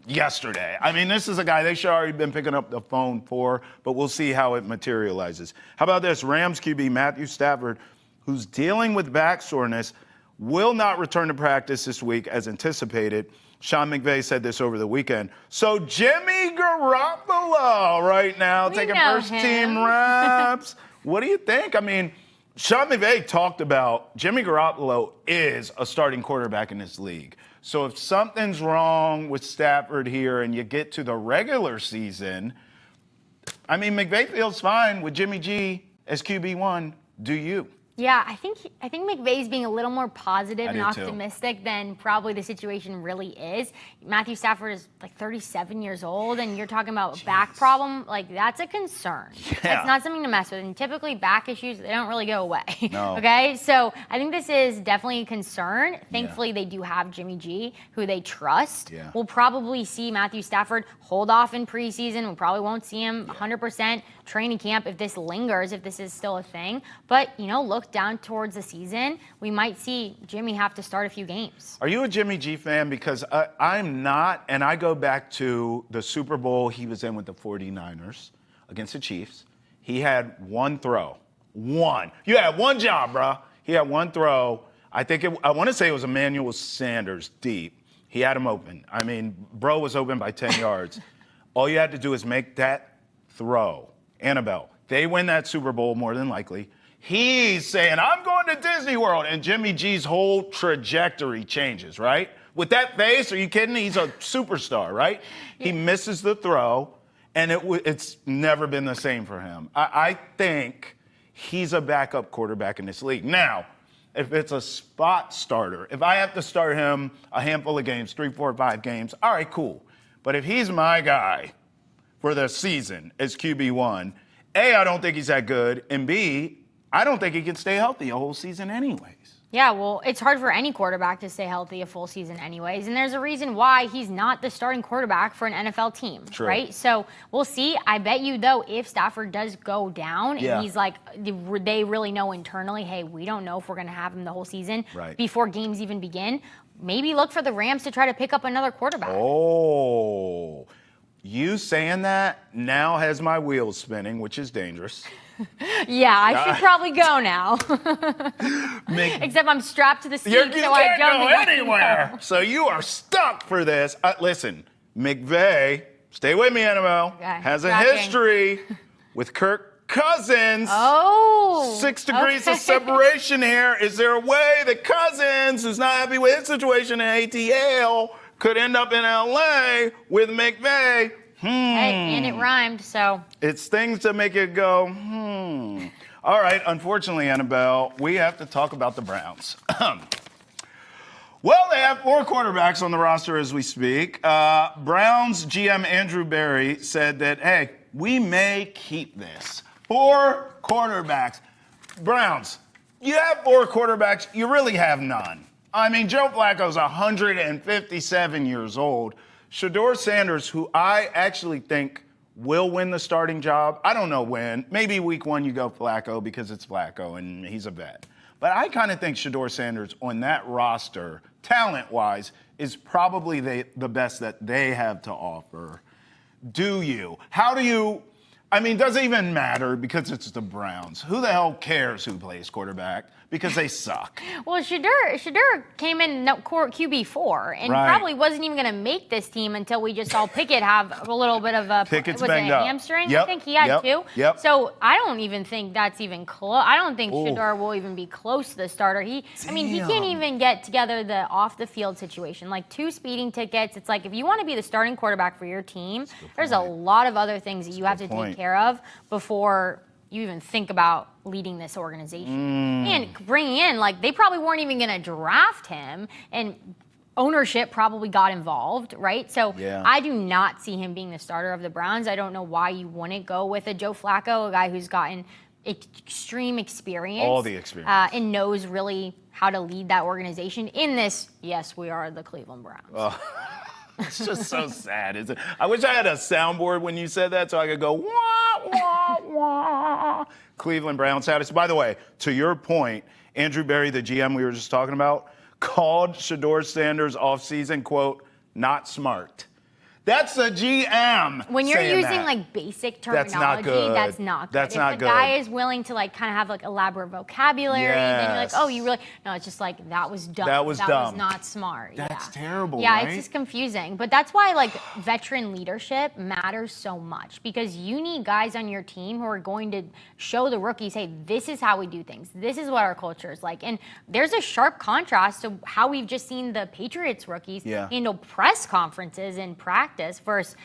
yesterday. I mean, this is a guy they should have already been picking up the phone for, but we'll see how it materializes. How about this? Rams QB Matthew Stafford, who's dealing with back soreness, will not return to practice this week as anticipated. Sean McVay said this over the weekend. So Jimmy Garoppolo right now taking first-team reps. What do you think? I mean, Sean McVay talked about Jimmy Garoppolo is a starting quarterback in this league. So if something's wrong with Stafford here and you get to the regular season, I mean, McVay feels fine with Jimmy G as QB1. Do you? Yeah, I think McVay's being a little more positive and do too. optimistic than probably the situation really is. Matthew Stafford is like 37 years old, and you're talking about a back problem. Like, that's a concern. Yeah. That's not something to mess with. And typically, back issues, they don't really go away. No. Okay? So I think this is definitely a concern. Thankfully, they do have Jimmy G, who they trust. Yeah. We'll probably see Matthew Stafford hold off in preseason. We probably won't see him 100% training camp if this lingers, if this is still a thing. But, look down towards the season, we might see Jimmy have to start a few games. Are you a Jimmy G fan? Because I'm not, and I go back to the Super Bowl he was in with the 49ers against the Chiefs. He had one throw. One. You had one job, bro. He had one throw. I want to say it was Emmanuel Sanders deep. He had him open. I mean, bro was open by 10 yards. All you had to do is make that throw. Annabelle, they win that Super Bowl more than likely. He's saying, I'm going to Disney World. And Jimmy G's whole trajectory changes, right? With that face, are you kidding? He's a superstar, right? Yeah. He misses the throw, and it's never been the same for him. I think he's a backup quarterback in this league. Now, if it's a spot starter, if I have to start him a handful of games, 3, 4, 5 games, all right, cool. But if he's my guy for the season as QB1, A, I don't think he's that good, and B, I don't think he can stay healthy a whole season anyways. Yeah, well, it's hard for any quarterback to stay healthy a full season anyways, and there's a reason why he's not the starting quarterback for an NFL team, True. Right? So we'll see. I bet you, though, if Stafford does go down and he's like, they really know internally, hey, we don't know if we're going to have him the whole season before games even begin, maybe look for the Rams to try to pick up another quarterback. Oh, you saying that now has my wheels spinning, which is dangerous. Yeah, I should probably go now. Except I'm strapped to the seat, you so can't I don't go anywhere. So you are stuck for this. Listen, McVay, stay with me, Annabelle, has a history with Kirk Cousins. Oh. 6 degrees of separation here. Is there a way that Cousins, who's not happy with his situation in ATL, could end up in LA with McVay? Hey, and it rhymed, so. It's things to make it go, All right, unfortunately, Annabelle, we have to talk about the Browns. Well, they have 4 quarterbacks on the roster as we speak. Browns GM Andrew Berry said that, hey, we may keep this. 4 quarterbacks. Browns, you have 4 quarterbacks. You really have none. I mean, Joe Flacco's 157 years old. Shedeur Sanders, who I actually think will win the starting job. I don't know when. Maybe week 1 you go Flacco because it's Flacco and he's a vet. But I kind of think Shedeur Sanders on that roster, talent-wise, is probably the best that they have to offer. Do you? How do you? I mean, does it even matter because it's the Browns? Who the hell cares who plays quarterback? Because they suck. Well, Shedeur came in QB4 and probably wasn't even going to make this team until we just saw Pickett have a little bit of a hamstring. I think he had 2. So I don't even think that's even close. I don't think Shedeur will even be close to the starter. He can't even get together the off the field situation. Like 2 speeding tickets. It's like if you want to be the starting quarterback for your team, there's a lot of other things that you have to take care of before you even think about leading this organization. And bringing in, like, they probably weren't even going to draft him, and ownership probably got involved, right? So I do not see him being the starter of the Browns. I don't know why you wouldn't go with a Joe Flacco, a guy who's gotten extreme experience. All the experience. And knows really how to lead that organization in this, yes, we are the Cleveland Browns. It's just so sad, isn't it? I wish I had a soundboard when you said that so I could go, wah, wah, wah. Cleveland Browns status. By the way, to your point, Andrew Berry, the GM we were just talking about, called Shedeur Sanders offseason, quote, not smart. That's the GM. When you're using that. Like basic terminology, that's not good. If the guy is willing to like kind of have like elaborate vocabulary, then you're like, oh, you really no. It's just like that was dumb. That was not smart. That's terrible. Yeah, right? It's just confusing. But that's why like veteran leadership matters so much because you need guys on your team who are going to show the rookies, hey, this is how we do things. This is what our culture is like. And there's a sharp contrast to how we've just seen the Patriots rookies handle press conferences and practice versus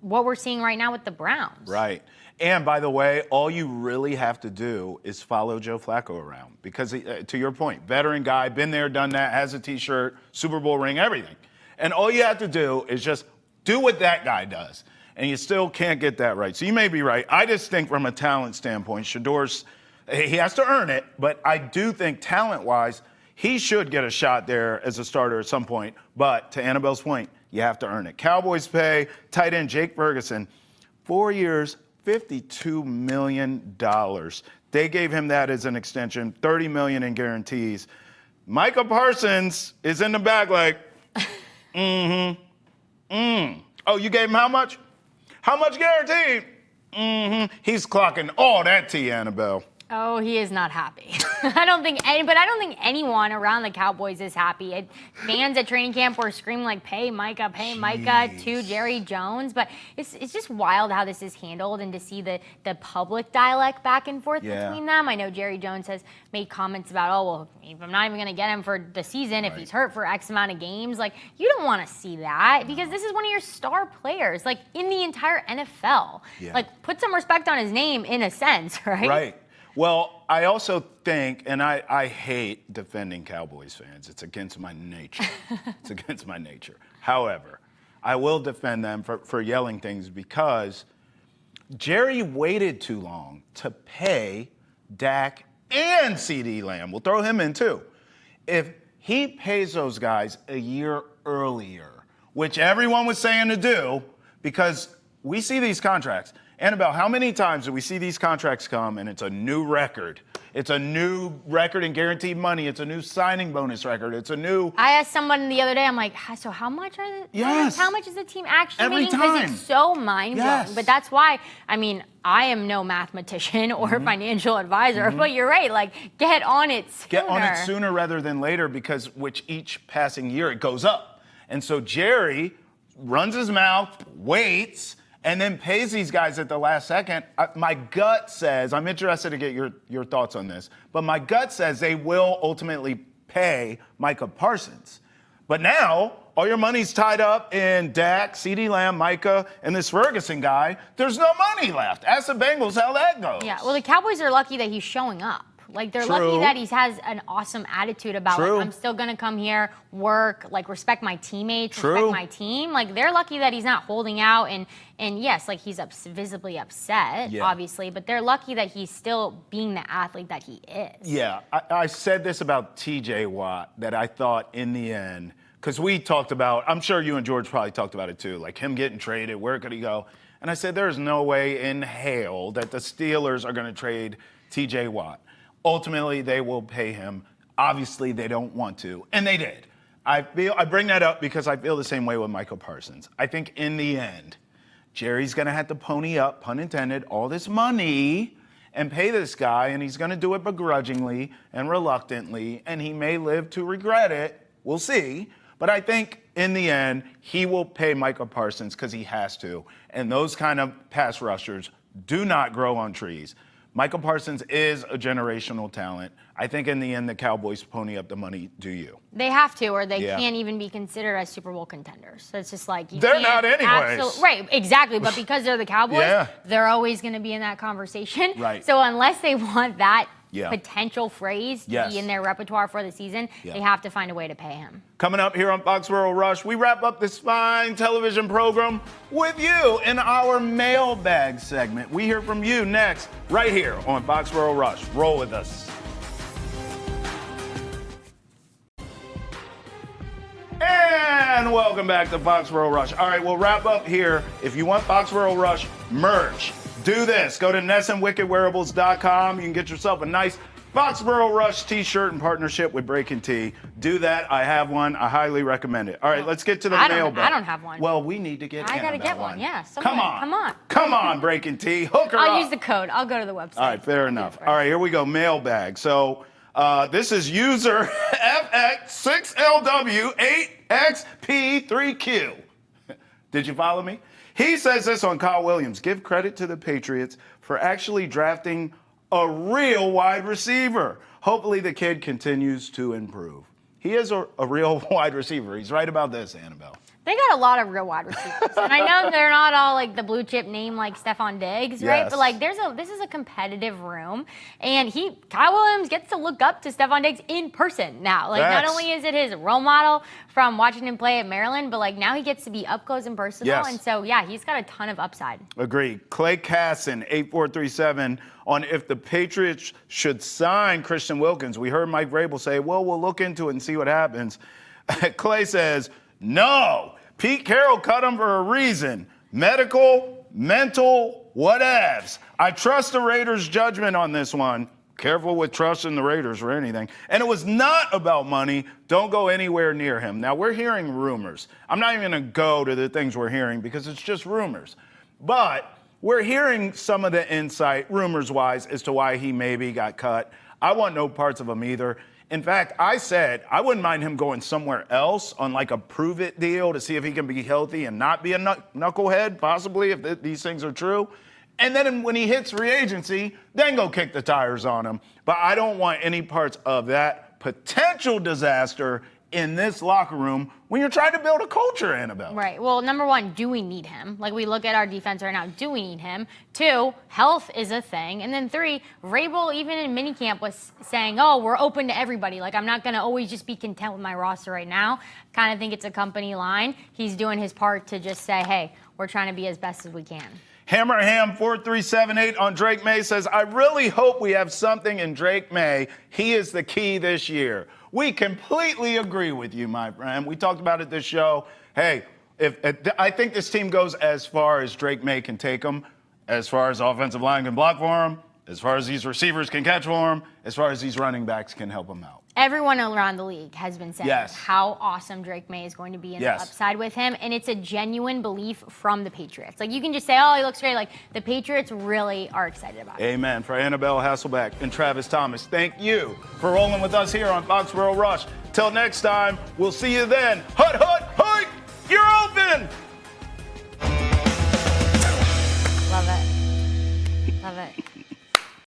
what we're seeing right now with the Browns. Right. And by the way, all you really have to do is follow Joe Flacco around because, to your point, veteran guy, been there, done that, has a T-shirt, Super Bowl ring, everything. And all you have to do is just do what that guy does. And you still can't get that right. So you may be right. I just think from a talent standpoint, Shedor's, he has to earn it, but I do think talent-wise, he should get a shot there as a starter at some point. But to Annabelle's point, you have to earn it. Cowboys pay tight end Jake Ferguson 4 years, $52 million. They gave him that as an extension, $30 million in guarantees. Micah Parsons is in the back like, Oh, you gave him how much? How much guaranteed? He's clocking all that to you, Annabelle. Oh, he is not happy. I don't think anyone around the Cowboys is happy. Fans at training camp were screaming like, pay Micah to Jerry Jones. But it's just wild how this is handled and to see the public dialect back and forth between them. I know Jerry Jones has made comments about, oh, well, if I'm not even going to get him for the season, if he's hurt for X amount of games, like, you don't want to see that because this is one of your star players, like, in the entire NFL. Like, put some respect on his name in a sense, right? Right. Well, I also think, and I hate defending Cowboys fans. It's against my nature. It's against my nature. However, I will defend them for yelling things because Jerry waited too long to pay Dak and CeeDee Lamb. We'll throw him in too. If he pays those guys a year earlier, which everyone was saying to do, because we see these contracts. Annabelle, how many times do we see these contracts come and it's a new record? It's a new record in guaranteed money. It's a new signing bonus record. It's a new... I asked someone the other day, I'm like, so how much are the... Yes. How much is the team actually Every making? time. Because it's so mind-blowing. Yes. But that's why, I mean, I am no mathematician or financial advisor, but you're right. Like, get on it sooner. Get on it sooner rather than later because with each passing year, it goes up. And so Jerry runs his mouth, waits, and then pays these guys at the last second. My gut says, I'm interested to get your thoughts on this, but my gut says they will ultimately pay Micah Parsons. But now, all your money's tied up in Dak, CeeDee Lamb, Micah, and this Ferguson guy. There's no money left. Ask the Bengals how that goes. Yeah, well, the Cowboys are lucky that he's showing up. Like, they're lucky that he has an awesome attitude about, like, I'm still going to come here, work, like, respect my teammates, respect my team. Like, they're lucky that he's not holding out. And yes, like, he's visibly upset, obviously, but they're lucky that he's still being the athlete that he is. Yeah, I said this about TJ Watt, that I thought in the end, because we talked about, I'm sure you and George probably talked about it too, like him getting traded, where could he go? And I said, there's no way in hell that the Steelers are going to trade TJ Watt. Ultimately, they will pay him. Obviously, they don't want to, and they did. I bring that up because I feel the same way with Micah Parsons. I think in the end, Jerry's going to have to pony up, pun intended, all this money and pay this guy, and he's going to do it begrudgingly and reluctantly, and he may live to regret it. We'll see. But I think in the end, he will pay Micah Parsons because he has to, and those kind of pass rushers do not grow on trees. Micah Parsons is a generational talent. I think in the end, the Cowboys pony up the money, do you? They have to, or they can't even be considered as Super Bowl contenders. So it's just like, they're not anyways. Right, exactly. But because they're the Cowboys, they're always going to be in that conversation. Right. So unless they want that potential phrase to be in their repertoire for the season, they have to find a way to pay him. Coming up here on Foxborough Rush, we wrap up this fine television program with you in our mailbag segment. We hear from you next, right here on Foxborough Rush. Roll with us. And welcome back to Foxborough Rush. All right, we'll wrap up here. If you want Foxborough Rush merch, do this. Go to NessandWickedWearables.com. You can get yourself a nice Foxborough Rush t-shirt in partnership with Breaking Tea. Do that. I have one. I highly recommend it. All right, let's get to the mailbag. I don't have one. Well, we need to get I got to get one. Yeah. Come on. Come on. Come on, Breaking Tea. Hook her up. I'll use the code. I'll go to the website. All right, fair enough. All right, here we go. Mailbag. So this is user FX6LW8XP3Q. Did you follow me? He says this on Kyle Williams. Give credit to the Patriots for actually drafting a real wide receiver. Hopefully the kid continues to improve. He is a real wide receiver. He's right about this, Annabelle. They got a lot of real wide receivers. And I know they're not all like the blue chip name like Stephon Diggs, right? Yes. But like this is a competitive room. And Kyle Williams gets to look up to Stephon Diggs in person now. Like not only is it his role model from watching him play at Maryland, but like now he gets to be up close and personal. Yes. And so yeah, he's got a ton of upside. Agreed. Clay Casson, 8437, on if the Patriots should sign Christian Wilkins. We heard Mike Vrabel say, well, we'll look into it and see what happens. Clay says, no, Pete Carroll cut him for a reason. Medical, mental, whatevs. I trust the Raiders' judgment on this one. Careful with trusting the Raiders or anything. And it was not about money. Don't go anywhere near him. Now, we're hearing rumors. I'm not even going to go to the things we're hearing because it's just rumors. But we're hearing some of the insight, rumors-wise, as to why he maybe got cut. I want no parts of him either. In fact, I said I wouldn't mind him going somewhere else on like a prove-it deal to see if he can be healthy and not be a knucklehead, possibly, if these things are true. And then when he hits free agency, then go kick the tires on him. But I don't want any parts of that potential disaster in this locker room when you're trying to build a culture, Annabelle. Right. Well, number one, do we need him? Like we look at our defense right now, do we need him? 2, health is a thing. And then 3, Vrabel, even in minicamp, was saying, oh, we're open to everybody. Like I'm not going to always just be content with my roster right now. Kind of think it's a company line. He's doing his part to just say, hey, we're trying to be as best as we can. Hammerham 4378 on Drake May says, I really hope we have something in Drake May. He is the key this year. We completely agree with you, my friend. We talked about it this show. Hey, I think this team goes as far as Drake May can take them, as far as offensive line can block for him, as far as these receivers can catch for him, as far as these running backs can help him out. Everyone around the league has been saying Yes. how awesome Drake May is going to be in the upside with him, and it's a genuine belief from the Patriots. Like, you can just say, oh, he looks great. Like, the Patriots really are excited about it. Amen. For Annabelle Hasselbeck and Travis Thomas, thank you for rolling with us here on Foxborough Rush. Till next time, we'll see you then. Hut, hut, hut! You're open! Love it. Love it.